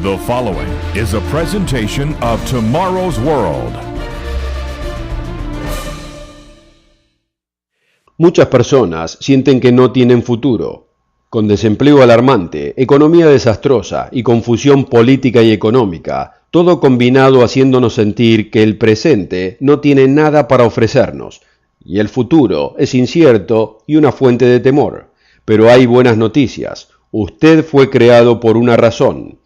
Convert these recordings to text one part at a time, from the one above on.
The following is a presentation of Tomorrow's World. Muchas personas sienten que no tienen futuro. Con desempleo alarmante, economía desastrosa y confusión política y económica, todo combinado haciéndonos sentir que el presente no tiene nada para ofrecernos, y el futuro es incierto y una fuente de temor. Pero hay buenas noticias. Usted fue creado por una razón.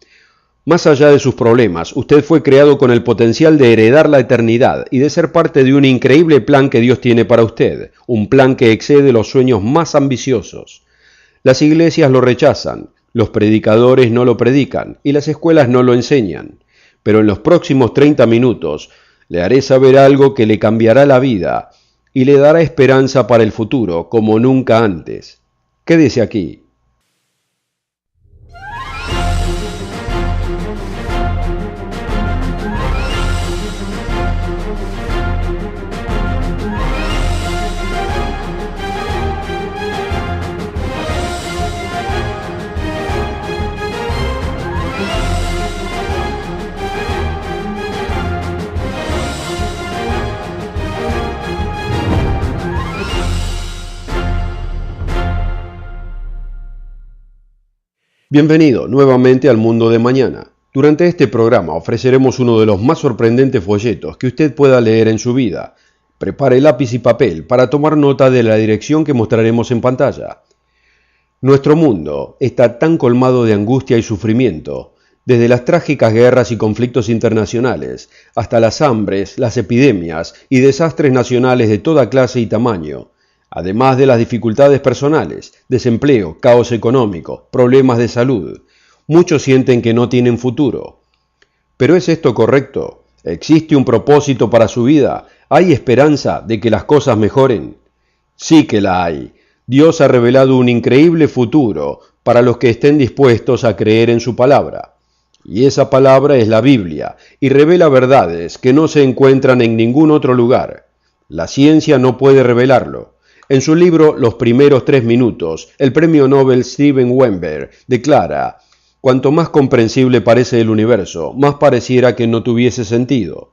Más allá de sus problemas, usted fue creado con el potencial de heredar la eternidad y de ser parte de un increíble plan que Dios tiene para usted, un plan que excede los sueños más ambiciosos. Las iglesias lo rechazan, los predicadores no lo predican y las escuelas no lo enseñan. Pero en los próximos 30 minutos le haré saber algo que le cambiará la vida y le dará esperanza para el futuro como nunca antes. Quédese aquí. Bienvenido nuevamente al Mundo de Mañana. Durante este programa ofreceremos uno de los más sorprendentes folletos que usted pueda leer en su vida. Prepare lápiz y papel para tomar nota de la dirección que mostraremos en pantalla. Nuestro mundo está tan colmado de angustia y sufrimiento, desde las trágicas guerras y conflictos internacionales, hasta las hambres, las epidemias y desastres nacionales de toda clase y tamaño. Además de las dificultades personales, desempleo, caos económico, problemas de salud. Muchos sienten que no tienen futuro. ¿Pero es esto correcto? ¿Existe un propósito para su vida? ¿Hay esperanza de que las cosas mejoren? Sí que la hay. Dios ha revelado un increíble futuro para los que estén dispuestos a creer en su palabra. Y esa palabra es la Biblia, y revela verdades que no se encuentran en ningún otro lugar. La ciencia no puede revelarlo. En su libro Los primeros 3 minutos, el premio Nobel Steven Weinberg declara: cuanto más comprensible parece el universo, más pareciera que no tuviese sentido.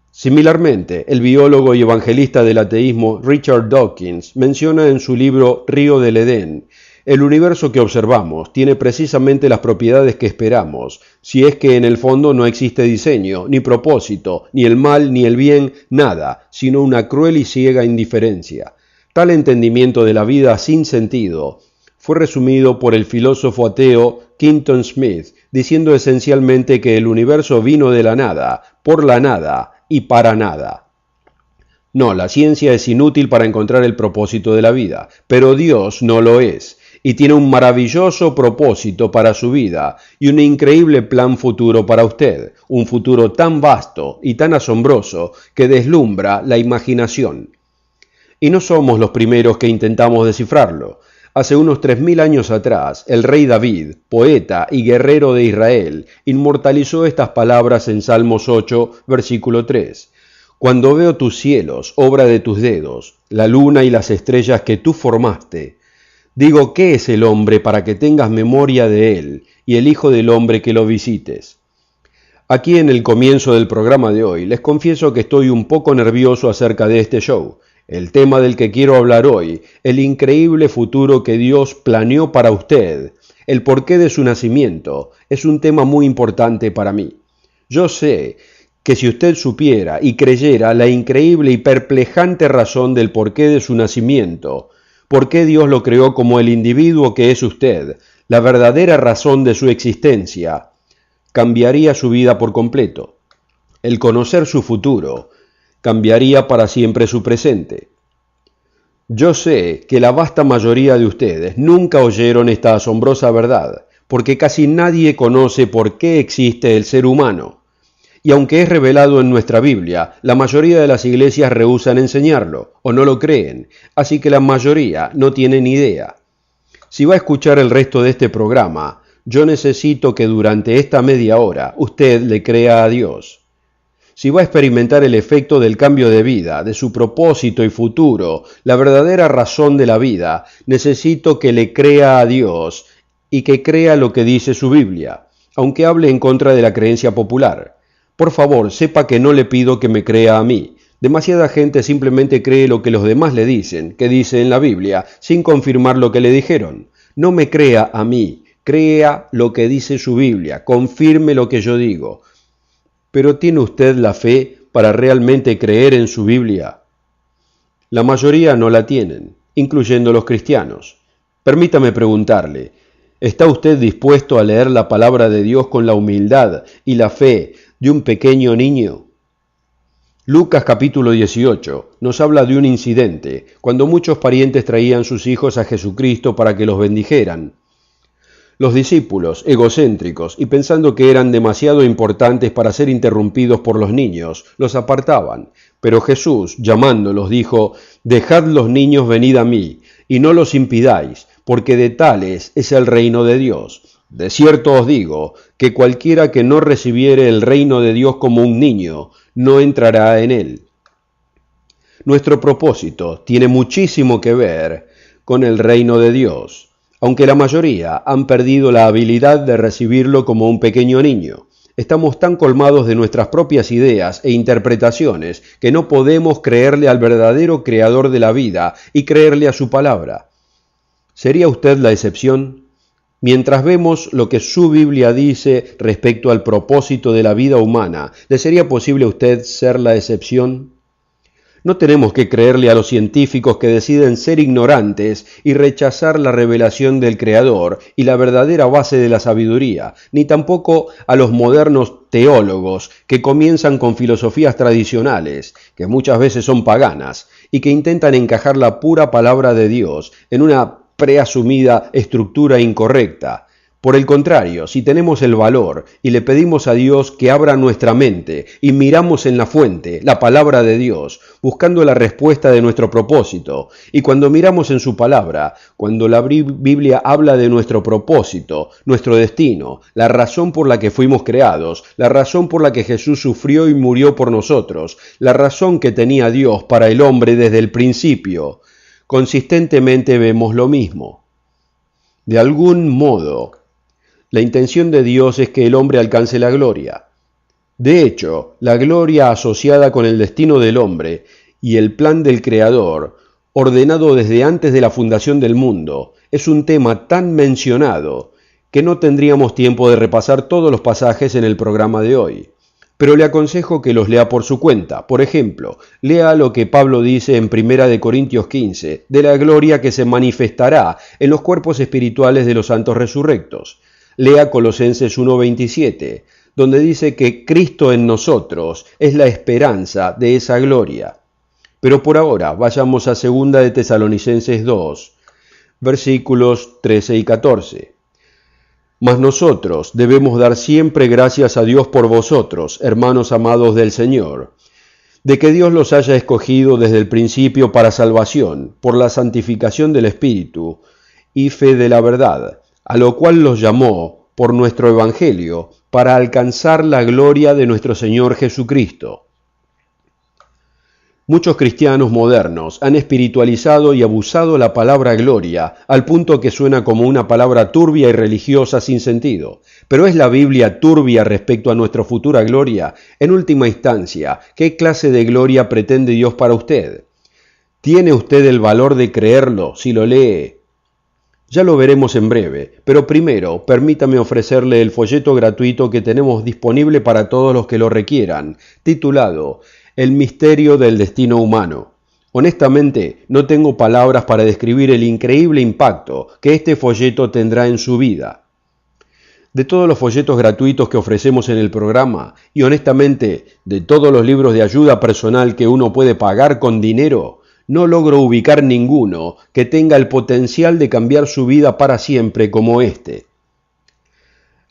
Similarmente, el biólogo y evangelista del ateísmo Richard Dawkins menciona en su libro Río del Edén: el universo que observamos tiene precisamente las propiedades que esperamos, si es que en el fondo no existe diseño, ni propósito, ni el mal, ni el bien, nada, sino una cruel y ciega indiferencia. Tal entendimiento de la vida sin sentido fue resumido por el filósofo ateo Quinton Smith, diciendo esencialmente que el universo vino de la nada, por la nada y para nada. No, la ciencia es inútil para encontrar el propósito de la vida, pero Dios no lo es, y tiene un maravilloso propósito para su vida y un increíble plan futuro para usted, un futuro tan vasto y tan asombroso que deslumbra la imaginación. Y no somos los primeros que intentamos descifrarlo. Hace unos 3000 años atrás, el rey David, poeta y guerrero de Israel, inmortalizó estas palabras en Salmos 8, versículo 3. Cuando veo tus cielos, obra de tus dedos, la luna y las estrellas que tú formaste, digo, ¿qué es el hombre para que tengas memoria de él, y el hijo del hombre que lo visites? Aquí en el comienzo del programa de hoy, les confieso que estoy un poco nervioso acerca de este show. El tema del que quiero hablar hoy, el increíble futuro que Dios planeó para usted, el porqué de su nacimiento, es un tema muy importante para mí. Yo sé que si usted supiera y creyera la increíble y perplejante razón del porqué de su nacimiento, por qué Dios lo creó como el individuo que es usted, la verdadera razón de su existencia, cambiaría su vida por completo. El conocer su futuro cambiaría para siempre su presente. Yo sé que la vasta mayoría de ustedes nunca oyeron esta asombrosa verdad, porque casi nadie conoce por qué existe el ser humano. Y aunque es revelado en nuestra Biblia, la mayoría de las iglesias rehúsan enseñarlo, o no lo creen, así que la mayoría no tienen idea. Si va a escuchar el resto de este programa, yo necesito que durante esta media hora usted le crea a Dios. Si va a experimentar el efecto del cambio de vida, de su propósito y futuro, la verdadera razón de la vida, necesito que le crea a Dios y que crea lo que dice su Biblia. aunque hable en contra de la creencia popular. Por favor, sepa que no le pido que me crea a mí. Demasiada gente simplemente cree lo que los demás le dicen, que dice en la Biblia, sin confirmar lo que le dijeron. No me crea a mí, crea lo que dice su Biblia, confirme lo que yo digo. ¿Pero tiene usted la fe para realmente creer en su Biblia? La mayoría no la tienen, incluyendo los cristianos. Permítame preguntarle, ¿está usted dispuesto a leer la palabra de Dios con la humildad y la fe de un pequeño niño? Lucas capítulo 18 nos habla de un incidente, cuando muchos parientes traían sus hijos a Jesucristo para que los bendijeran. Los discípulos, egocéntricos y pensando que eran demasiado importantes para ser interrumpidos por los niños, los apartaban. Pero Jesús, llamándolos, dijo, «Dejad los niños venid a mí, y no los impidáis, porque de tales es el reino de Dios. De cierto os digo, que cualquiera que no recibiere el reino de Dios como un niño, no entrará en él». Nuestro propósito tiene muchísimo que ver con el reino de Dios, aunque la mayoría han perdido la habilidad de recibirlo como un pequeño niño. Estamos tan colmados de nuestras propias ideas e interpretaciones que no podemos creerle al verdadero creador de la vida y creerle a su palabra. ¿Sería usted la excepción? Mientras vemos lo que su Biblia dice respecto al propósito de la vida humana, ¿le sería posible a usted ser la excepción? No tenemos que creerle a los científicos que deciden ser ignorantes y rechazar la revelación del Creador y la verdadera base de la sabiduría, ni tampoco a los modernos teólogos que comienzan con filosofías tradicionales, que muchas veces son paganas, y que intentan encajar la pura palabra de Dios en una preasumida estructura incorrecta. Por el contrario, si tenemos el valor y le pedimos a Dios que abra nuestra mente y miramos en la fuente, la palabra de Dios, buscando la respuesta de nuestro propósito, y cuando miramos en su palabra, cuando la Biblia habla de nuestro propósito, nuestro destino, la razón por la que fuimos creados, la razón por la que Jesús sufrió y murió por nosotros, la razón que tenía Dios para el hombre desde el principio, consistentemente vemos lo mismo. De algún modo, la intención de Dios es que el hombre alcance la gloria. De hecho, la gloria asociada con el destino del hombre y el plan del Creador, ordenado desde antes de la fundación del mundo, es un tema tan mencionado que no tendríamos tiempo de repasar todos los pasajes en el programa de hoy. Pero le aconsejo que los lea por su cuenta. Por ejemplo, lea lo que Pablo dice en 1 Corintios 15, de la gloria que se manifestará en los cuerpos espirituales de los santos resurrectos. Lea Colosenses 1:27, donde dice que Cristo en nosotros es la esperanza de esa gloria. Pero por ahora vayamos a 2 de Tesalonicenses 2, versículos 13 y 14. Mas nosotros debemos dar siempre gracias a Dios por vosotros, hermanos amados del Señor, de que Dios los haya escogido desde el principio para salvación, por la santificación del Espíritu y fe de la verdad, a lo cual los llamó por nuestro Evangelio, para alcanzar la gloria de nuestro Señor Jesucristo. Muchos cristianos modernos han espiritualizado y abusado la palabra gloria, al punto que suena como una palabra turbia y religiosa sin sentido. Pero ¿es la Biblia turbia respecto a nuestra futura gloria? En última instancia, ¿qué clase de gloria pretende Dios para usted? ¿Tiene usted el valor de creerlo si lo lee? Ya lo veremos en breve, pero primero permítame ofrecerle el folleto gratuito que tenemos disponible para todos los que lo requieran, titulado El misterio del destino humano. Honestamente, no tengo palabras para describir el increíble impacto que este folleto tendrá en su vida. De todos los folletos gratuitos que ofrecemos en el programa, y honestamente, de todos los libros de ayuda personal que uno puede pagar con dinero, no logro ubicar ninguno que tenga el potencial de cambiar su vida para siempre como este.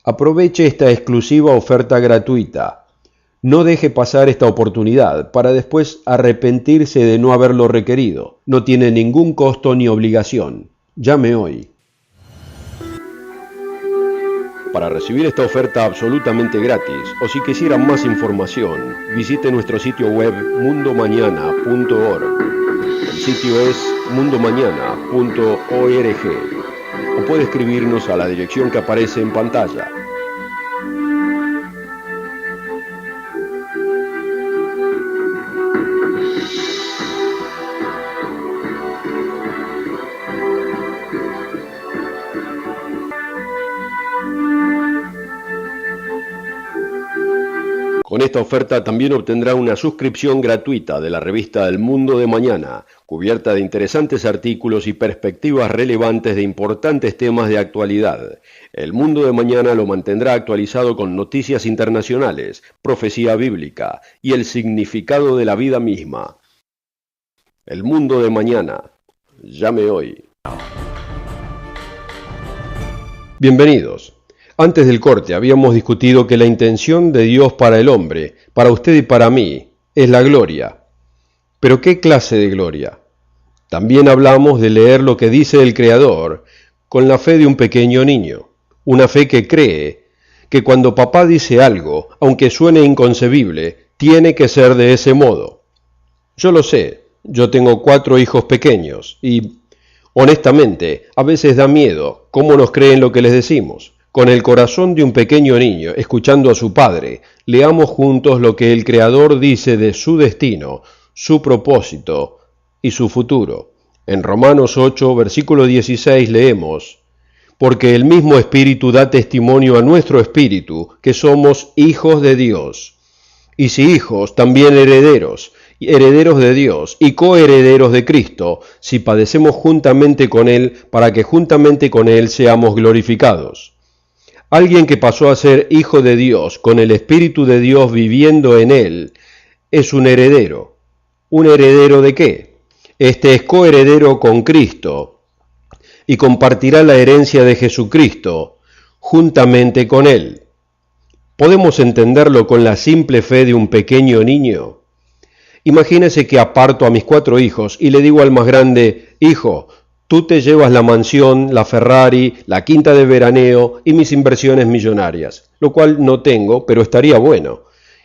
Aproveche esta exclusiva oferta gratuita. No deje pasar esta oportunidad para después arrepentirse de no haberlo requerido. No tiene ningún costo ni obligación. Llame hoy. Para recibir esta oferta absolutamente gratis, o si quisieran más información, visite nuestro sitio web mundomañana.org. El sitio es mundomañana.org o puede escribirnos a la dirección que aparece en pantalla. Con esta oferta también obtendrá una suscripción gratuita de la revista El Mundo de Mañana, cubierta de interesantes artículos y perspectivas relevantes de importantes temas de actualidad. El Mundo de Mañana lo mantendrá actualizado con noticias internacionales, profecía bíblica y el significado de la vida misma. El Mundo de Mañana. Llame hoy. Bienvenidos. Antes del corte habíamos discutido que la intención de Dios para el hombre, para usted y para mí, es la gloria. ¿Pero qué clase de gloria? También hablamos de leer lo que dice el Creador con la fe de un pequeño niño, una fe que cree que cuando papá dice algo, aunque suene inconcebible, tiene que ser de ese modo. Yo lo sé, yo tengo 4 hijos pequeños y, honestamente, a veces da miedo cómo nos creen lo que les decimos. Con el corazón de un pequeño niño, escuchando a su padre, leamos juntos lo que el Creador dice de su destino, su propósito y su futuro. En Romanos 8, versículo 16 leemos: porque el mismo Espíritu da testimonio a nuestro espíritu que somos hijos de Dios. Y si hijos, también herederos, herederos de Dios y coherederos de Cristo, si padecemos juntamente con Él, para que juntamente con Él seamos glorificados. Alguien que pasó a ser hijo de Dios, con el Espíritu de Dios viviendo en él, es un heredero. ¿Un heredero de qué? Este es coheredero con Cristo y compartirá la herencia de Jesucristo juntamente con él. ¿Podemos entenderlo con la simple fe de un pequeño niño? Imagínese que aparto a mis 4 hijos y le digo al más grande: hijo, tú te llevas la mansión, la Ferrari, la quinta de veraneo y mis inversiones millonarias, lo cual no tengo, pero estaría bueno.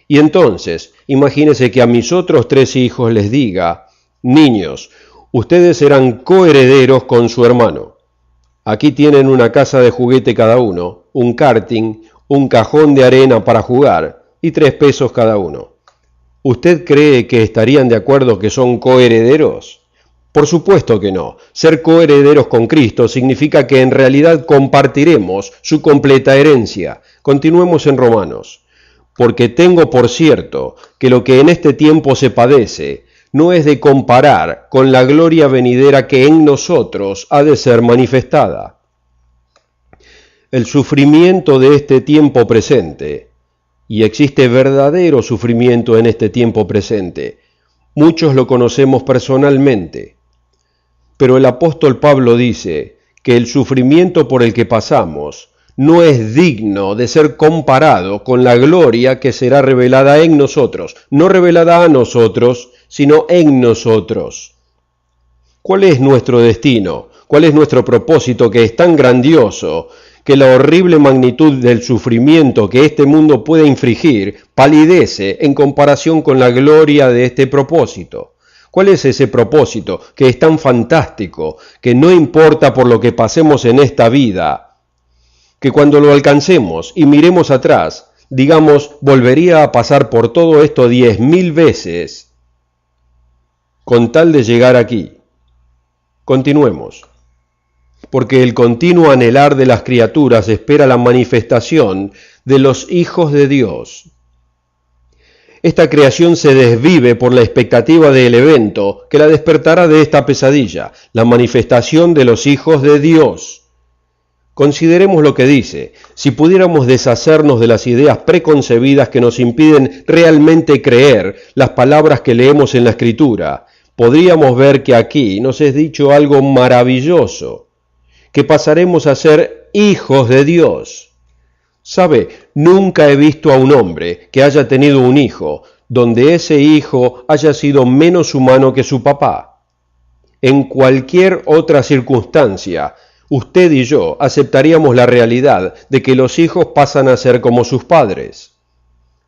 Y entonces, imagínese que a mis otros 3 hijos les diga: niños, ustedes serán coherederos con su hermano. Aquí tienen una casa de juguete cada uno, un karting, un cajón de arena para jugar y 3 pesos cada uno. ¿Usted cree que estarían de acuerdo que son coherederos? Por supuesto que no. Ser coherederos con Cristo significa que en realidad compartiremos su completa herencia. Continuemos en Romanos. Porque tengo por cierto que lo que en este tiempo se padece no es de comparar con la gloria venidera que en nosotros ha de ser manifestada. El sufrimiento de este tiempo presente, y existe verdadero sufrimiento en este tiempo presente, muchos lo conocemos personalmente. Pero el apóstol Pablo dice que el sufrimiento por el que pasamos no es digno de ser comparado con la gloria que será revelada en nosotros, no revelada a nosotros, sino en nosotros. ¿Cuál es nuestro destino? ¿Cuál es nuestro propósito que es tan grandioso que la horrible magnitud del sufrimiento que este mundo puede infligir palidece en comparación con la gloria de este propósito? ¿Cuál es ese propósito que es tan fantástico, que no importa por lo que pasemos en esta vida, que cuando lo alcancemos y miremos atrás, digamos, volvería a pasar por todo esto 10.000 veces con tal de llegar aquí? Continuemos. Porque el continuo anhelar de las criaturas espera la manifestación de los hijos de Dios. Esta creación se desvive por la expectativa del evento que la despertará de esta pesadilla, la manifestación de los hijos de Dios. Consideremos lo que dice: si pudiéramos deshacernos de las ideas preconcebidas que nos impiden realmente creer las palabras que leemos en la Escritura, podríamos ver que aquí nos es dicho algo maravilloso, que pasaremos a ser hijos de Dios. ¿Sabe? Nunca he visto a un hombre que haya tenido un hijo donde ese hijo haya sido menos humano que su papá. En cualquier otra circunstancia, usted y yo aceptaríamos la realidad de que los hijos pasan a ser como sus padres.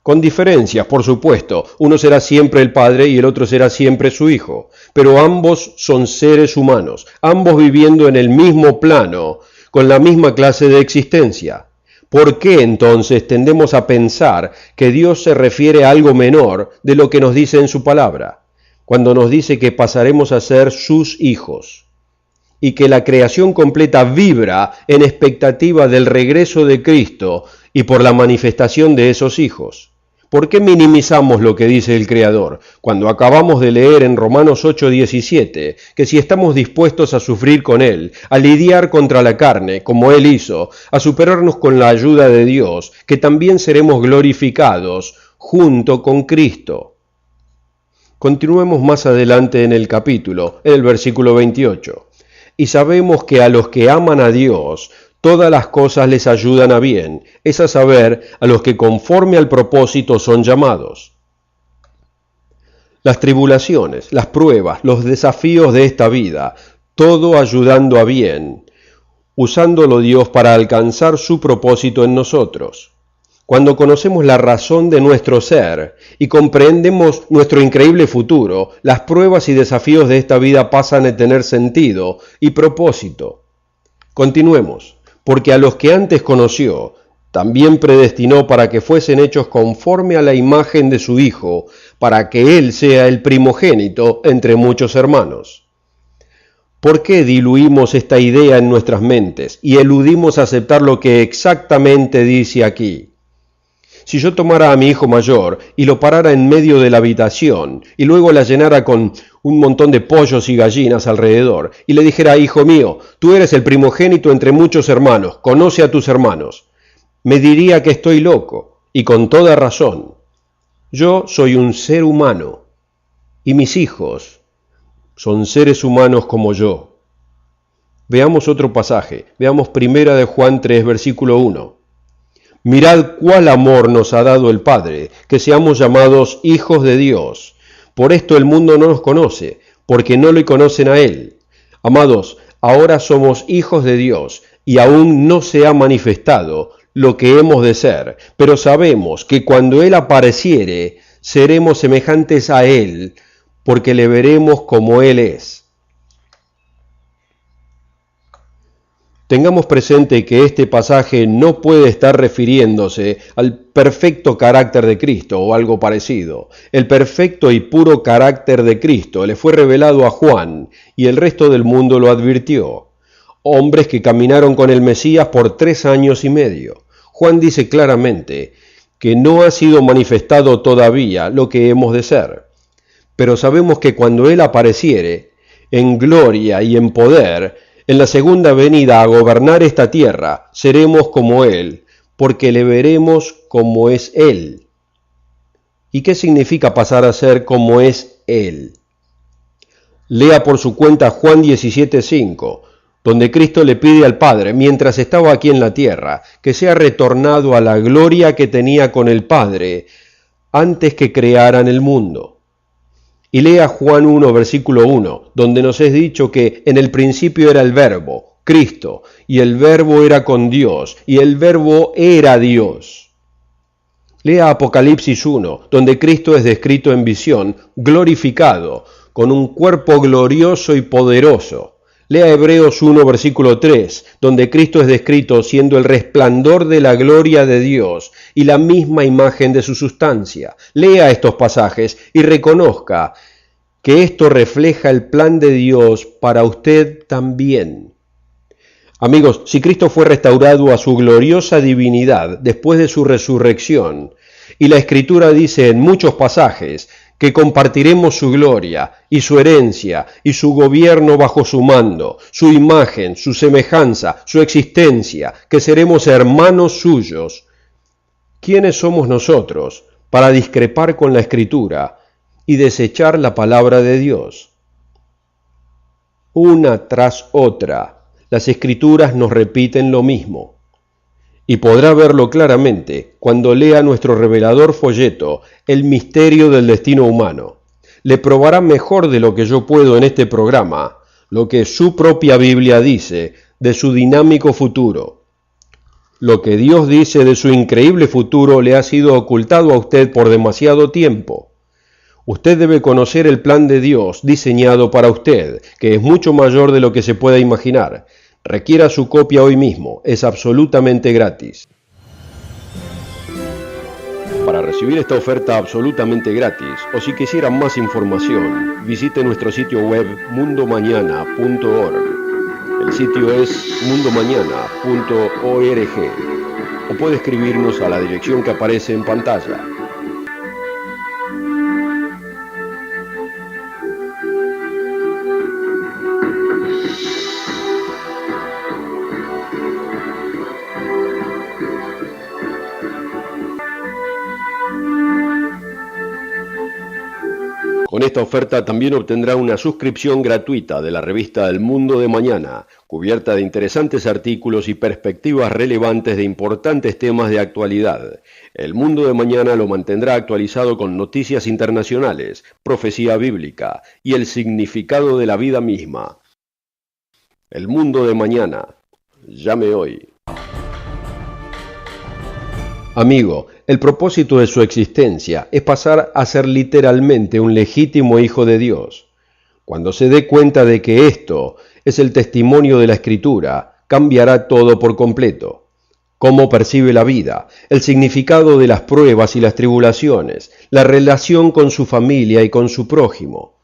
Con diferencias, por supuesto, uno será siempre el padre y el otro será siempre su hijo, pero ambos son seres humanos, ambos viviendo en el mismo plano, con la misma clase de existencia. ¿Por qué entonces tendemos a pensar que Dios se refiere a algo menor de lo que nos dice en su palabra, cuando nos dice que pasaremos a ser sus hijos, y que la creación completa vibra en expectativa del regreso de Cristo y por la manifestación de esos hijos? ¿Por qué minimizamos lo que dice el Creador cuando acabamos de leer en Romanos 8:17 que si estamos dispuestos a sufrir con Él, a lidiar contra la carne, como Él hizo, a superarnos con la ayuda de Dios, que también seremos glorificados junto con Cristo? Continuemos más adelante en el capítulo, en el versículo 28. Y sabemos que a los que aman a Dios, todas las cosas les ayudan a bien, es a saber, a los que conforme al propósito son llamados. Las tribulaciones, las pruebas, los desafíos de esta vida, todo ayudando a bien, usándolo Dios para alcanzar su propósito en nosotros. Cuando conocemos la razón de nuestro ser y comprendemos nuestro increíble futuro, las pruebas y desafíos de esta vida pasan a tener sentido y propósito. Continuemos. Porque a los que antes conoció, también predestinó para que fuesen hechos conforme a la imagen de su Hijo, para que Él sea el primogénito entre muchos hermanos. ¿Por qué diluimos esta idea en nuestras mentes y eludimos aceptar lo que exactamente dice aquí? Si yo tomara a mi hijo mayor y lo parara en medio de la habitación y luego la llenara con un montón de pollos y gallinas alrededor y le dijera, hijo mío, tú eres el primogénito entre muchos hermanos, conoce a tus hermanos, me diría que estoy loco, y con toda razón. Yo soy un ser humano y mis hijos son seres humanos como yo. Veamos otro pasaje, veamos 1 de Juan 3, versículo 1. Mirad cuál amor nos ha dado el Padre, que seamos llamados hijos de Dios. Por esto el mundo no nos conoce, porque no le conocen a Él. Amados, ahora somos hijos de Dios, y aún no se ha manifestado lo que hemos de ser, pero sabemos que cuando Él apareciere, seremos semejantes a Él, porque le veremos como Él es. Tengamos presente que este pasaje no puede estar refiriéndose al perfecto carácter de Cristo o algo parecido. El perfecto y puro carácter de Cristo le fue revelado a Juan y el resto del mundo lo advirtió. Hombres que caminaron con el Mesías por 3 años y medio. Juan dice claramente que no ha sido manifestado todavía lo que hemos de ser. Pero sabemos que cuando Él apareciere, en gloria y en poder, en la segunda venida a gobernar esta tierra, seremos como Él, porque le veremos como es Él. ¿Y qué significa pasar a ser como es Él? Lea por su cuenta Juan 17:5, donde Cristo le pide al Padre, mientras estaba aquí en la tierra, que sea retornado a la gloria que tenía con el Padre antes que crearan el mundo. Y lea Juan 1, versículo 1, donde nos es dicho que en el principio era el Verbo, Cristo, y el Verbo era con Dios, y el Verbo era Dios. Lea Apocalipsis 1, donde Cristo es descrito en visión, glorificado, con un cuerpo glorioso y poderoso. Lea Hebreos 1, versículo 3, donde Cristo es descrito siendo el resplandor de la gloria de Dios y la misma imagen de su sustancia. Lea estos pasajes y reconozca que esto refleja el plan de Dios para usted también. Amigos, si Cristo fue restaurado a su gloriosa divinidad después de su resurrección, y la Escritura dice en muchos pasajes que compartiremos su gloria y su herencia y su gobierno bajo su mando, su imagen, su semejanza, su existencia, que seremos hermanos suyos. ¿Quiénes somos nosotros para discrepar con la Escritura y desechar la palabra de Dios? Una tras otra, las Escrituras nos repiten lo mismo. Y podrá verlo claramente cuando lea nuestro revelador folleto, El misterio del destino humano. Le probará mejor de lo que yo puedo en este programa, lo que su propia Biblia dice de su dinámico futuro. Lo que Dios dice de su increíble futuro le ha sido ocultado a usted por demasiado tiempo. Usted debe conocer el plan de Dios diseñado para usted, que es mucho mayor de lo que se pueda imaginar. Requiera su copia hoy mismo, es absolutamente gratis. Para recibir esta oferta absolutamente gratis, o si quisiera más información, visite nuestro sitio web mundomañana.org. El sitio es mundomañana.org, o puede escribirnos a la dirección que aparece en pantalla. Con esta oferta también obtendrá una suscripción gratuita de la revista El Mundo de Mañana, cubierta de interesantes artículos y perspectivas relevantes de importantes temas de actualidad. El Mundo de Mañana lo mantendrá actualizado con noticias internacionales, profecía bíblica y el significado de la vida misma. El Mundo de Mañana. Llame hoy. Amigo, el propósito de su existencia es pasar a ser literalmente un legítimo hijo de Dios. Cuando se dé cuenta de que esto es el testimonio de la Escritura, cambiará todo por completo. Cómo percibe la vida, el significado de las pruebas y las tribulaciones, la relación con su familia y con su prójimo.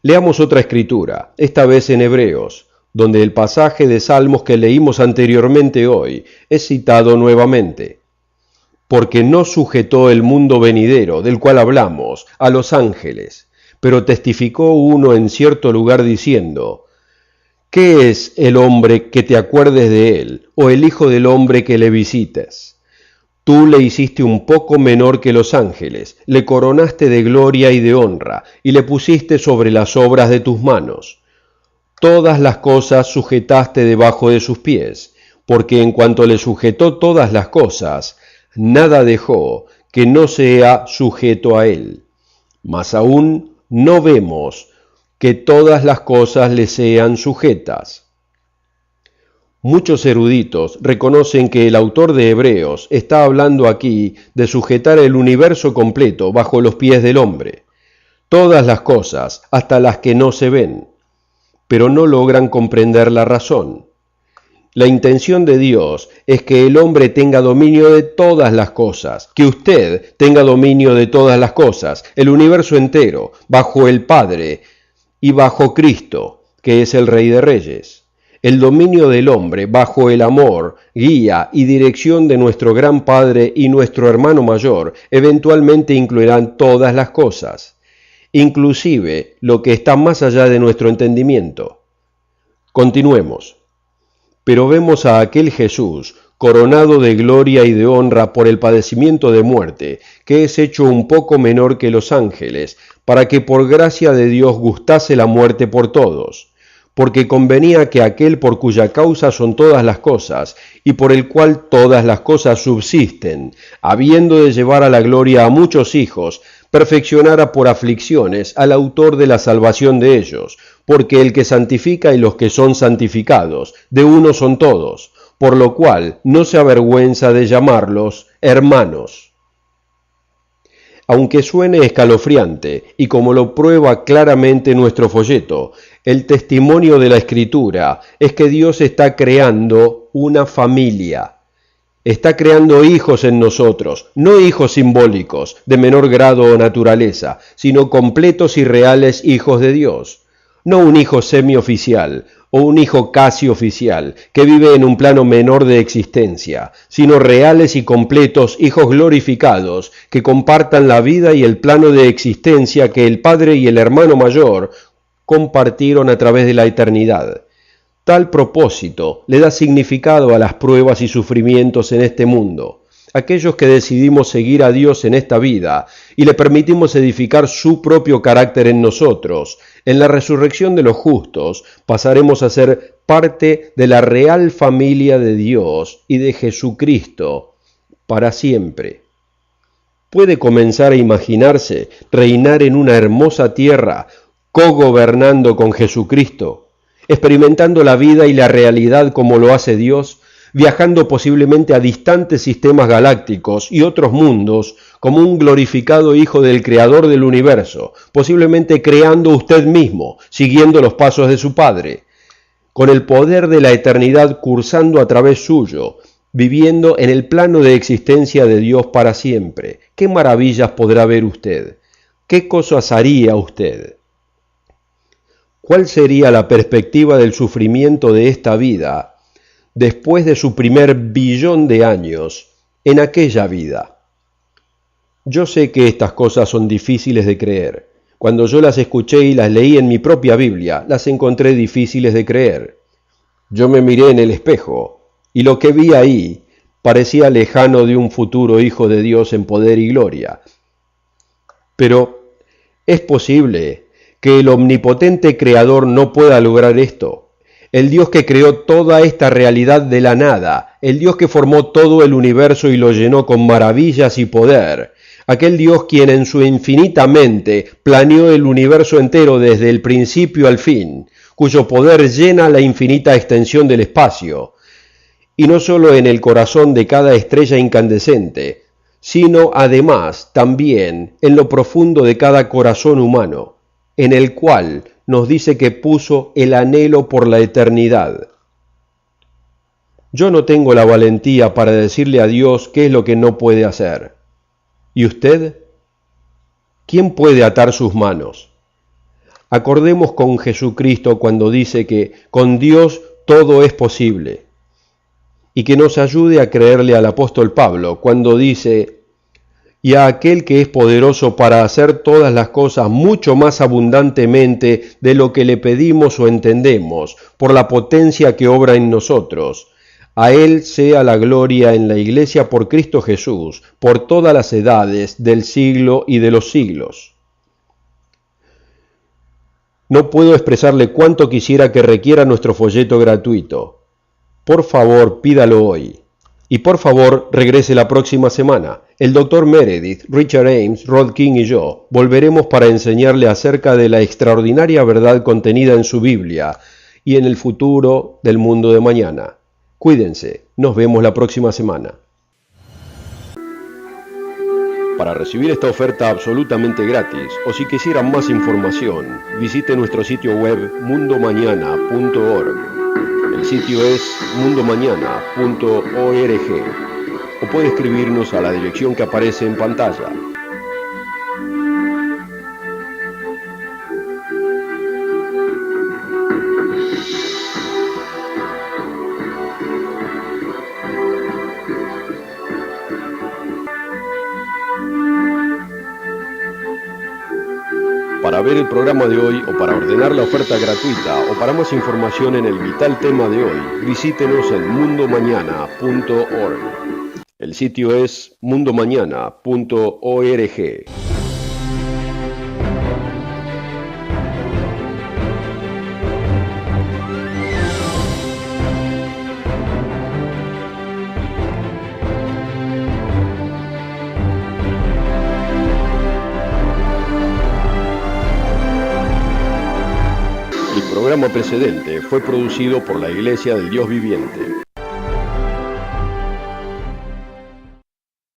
Leamos otra escritura, esta vez en Hebreos, donde el pasaje de Salmos que leímos anteriormente hoy es citado nuevamente. Porque no sujetó el mundo venidero, del cual hablamos, a los ángeles, pero testificó uno en cierto lugar diciendo, ¿qué es el hombre que te acuerdes de él, o el hijo del hombre que le visites? Tú le hiciste un poco menor que los ángeles, le coronaste de gloria y de honra, y le pusiste sobre las obras de tus manos. Todas las cosas sujetaste debajo de sus pies, porque en cuanto le sujetó todas las cosas, nada dejó que no sea sujeto a él. Mas aún no vemos que todas las cosas le sean sujetas. Muchos eruditos reconocen que el autor de Hebreos está hablando aquí de sujetar el universo completo bajo los pies del hombre. Todas las cosas, hasta las que no se ven, pero no logran comprender la razón. La intención de Dios es que el hombre tenga dominio de todas las cosas, que usted tenga dominio de todas las cosas, el universo entero, bajo el Padre y bajo Cristo, que es el Rey de Reyes. El dominio del hombre bajo el amor, guía y dirección de nuestro gran Padre y nuestro hermano mayor eventualmente incluirán todas las cosas, inclusive lo que está más allá de nuestro entendimiento. Continuemos. Pero vemos a aquel Jesús, coronado de gloria y de honra por el padecimiento de muerte, que es hecho un poco menor que los ángeles, para que por gracia de Dios gustase la muerte por todos, porque convenía que aquel por cuya causa son todas las cosas, y por el cual todas las cosas subsisten, habiendo de llevar a la gloria a muchos hijos, perfeccionara por aflicciones al autor de la salvación de ellos, porque el que santifica y los que son santificados, de uno son todos, por lo cual no se avergüenza de llamarlos hermanos. Aunque suene escalofriante, y como lo prueba claramente nuestro folleto, el testimonio de la Escritura es que Dios está creando una familia. Está creando hijos en nosotros, no hijos simbólicos, de menor grado o naturaleza, sino completos y reales hijos de Dios. No un hijo semioficial o un hijo casi oficial que vive en un plano menor de existencia, sino reales y completos hijos glorificados que compartan la vida y el plano de existencia que el Padre y el hermano mayor compartieron a través de la eternidad. Tal propósito le da significado a las pruebas y sufrimientos en este mundo. Aquellos que decidimos seguir a Dios en esta vida y le permitimos edificar su propio carácter en nosotros, en la resurrección de los justos pasaremos a ser parte de la real familia de Dios y de Jesucristo para siempre. Puede comenzar a imaginarse reinar en una hermosa tierra, cogobernando con Jesucristo, experimentando la vida y la realidad como lo hace Dios, viajando posiblemente a distantes sistemas galácticos y otros mundos como un glorificado hijo del Creador del universo, posiblemente creando usted mismo, siguiendo los pasos de su Padre, con el poder de la eternidad cursando a través suyo, viviendo en el plano de existencia de Dios para siempre. ¿Qué maravillas podrá ver usted? ¿Qué cosas haría usted? ¿Cuál sería la perspectiva del sufrimiento de esta vida después de su primer billón de años en aquella vida? Yo sé que estas cosas son difíciles de creer. Cuando yo las escuché y las leí en mi propia Biblia, las encontré difíciles de creer. Yo me miré en el espejo y lo que vi ahí parecía lejano de un futuro hijo de Dios en poder y gloria. Pero ¿Es posible que el omnipotente Creador no pueda lograr esto? El Dios que creó toda esta realidad de la nada, el Dios que formó todo el universo y lo llenó con maravillas y poder, aquel Dios quien en su infinita mente planeó el universo entero desde el principio al fin, cuyo poder llena la infinita extensión del espacio, y no solo en el corazón de cada estrella incandescente, sino además también en lo profundo de cada corazón humano, en el cual nos dice que puso el anhelo por la eternidad. Yo no tengo la valentía para decirle a Dios qué es lo que no puede hacer. ¿Y usted? ¿Quién puede atar sus manos? Acordemos con Jesucristo cuando dice que con Dios todo es posible, y que nos ayude a creerle al apóstol Pablo cuando dice: y a aquel que es poderoso para hacer todas las cosas mucho más abundantemente de lo que le pedimos o entendemos, por la potencia que obra en nosotros. A Él sea la gloria en la Iglesia por Cristo Jesús, por todas las edades del siglo y de los siglos. No puedo expresarle cuánto quisiera que requiera nuestro folleto gratuito. Por favor, pídalo hoy. Y por favor, regrese la próxima semana. El Dr. Meredith, Richard Ames, Rod King y yo volveremos para enseñarle acerca de la extraordinaria verdad contenida en su Biblia y en el futuro del mundo de mañana. Cuídense, nos vemos la próxima semana. Para recibir esta oferta absolutamente gratis, o si quisieran más información, visite nuestro sitio web mundomañana.org. El sitio es mundomañana.org, o puede escribirnos a la dirección que aparece en pantalla. Para ver el programa de hoy o para ordenar la oferta gratuita o para más información en el vital tema de hoy, visítenos en mundomañana.org. El sitio es mundomañana.org. El programa precedente fue producido por la Iglesia del Dios Viviente.